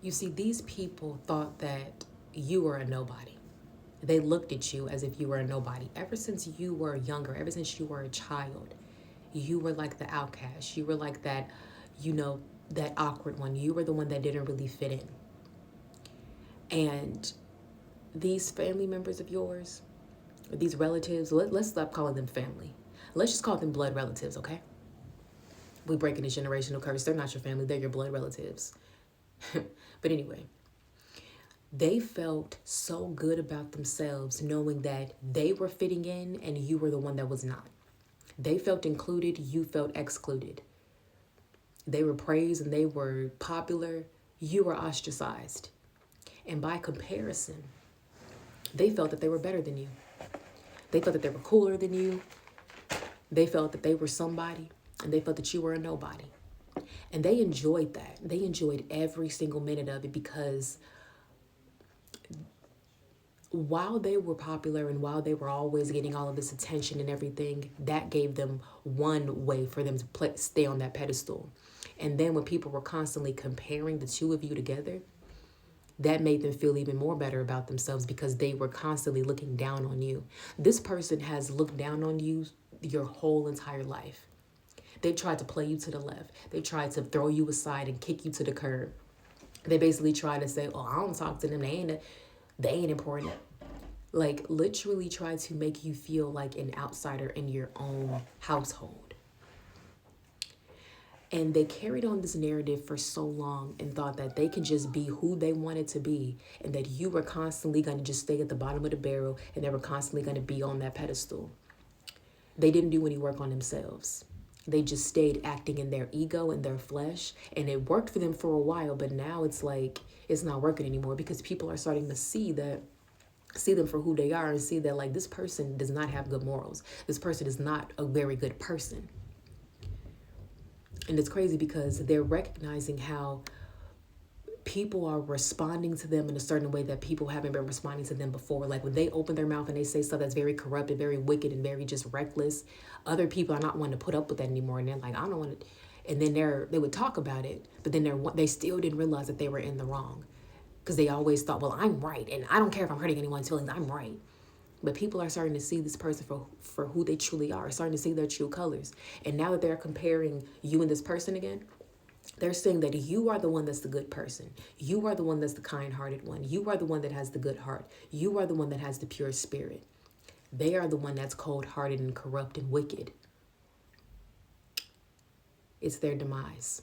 You see, these people thought that you were a nobody. They looked at you as if you were a nobody. Ever since you were younger, ever since you were a child, you were like the outcast. You were like that, you know, that awkward one. You were the one that didn't really fit in. And these family members of yours, or these relatives, let's stop calling them family. Let's just call them blood relatives, okay? We breaking a generational curse. They're not your family, they're your blood relatives. But anyway, they felt so good about themselves knowing that they were fitting in and you were the one that was not. They felt included, you felt excluded. They were praised and they were popular, you were ostracized. And by comparison, they felt that they were better than you. They felt that they were cooler than you. They felt that they were somebody, and they felt that you were a nobody. And they enjoyed that. They enjoyed every single minute of it because while they were popular and while they were always getting all of this attention and everything, that gave them one way for them to stay on that pedestal. And then when people were constantly comparing the two of you together, that made them feel even more better about themselves because they were constantly looking down on you. This person has looked down on you your whole entire life. They tried to play you to the left. They tried to throw you aside and kick you to the curb. They basically tried to say, oh, I don't talk to them. They ain't important. Like literally try to make you feel like an outsider in your own household. And they carried on this narrative for so long and thought that they could just be who they wanted to be and that you were constantly going to just stay at the bottom of the barrel and they were constantly going to be on that pedestal. They didn't do any work on themselves. They just stayed acting in their ego and their flesh, and it worked for them for a while, but now it's like it's not working anymore because people are starting to see them for who they are and see that like this person does not have good morals. This person is not a very good person. And it's crazy because they're recognizing how people are responding to them in a certain way that people haven't been responding to them before. Like when they open their mouth and they say stuff that's very corrupt and very wicked and very just reckless, other people are not wanting to put up with that anymore. And they're like, I don't want to. And then they would talk about it, but then they still didn't realize that they were in the wrong because they always thought, well, I'm right. And I don't care if I'm hurting anyone's feelings. I'm right. But people are starting to see this person for who they truly are, starting to see their true colors. And now that they're comparing you and this person again, they're saying that you are the one that's the good person. You are the one that's the kind-hearted one. You are the one that has the good heart. You are the one that has the pure spirit. They are the one that's cold-hearted and corrupt and wicked. It's their demise.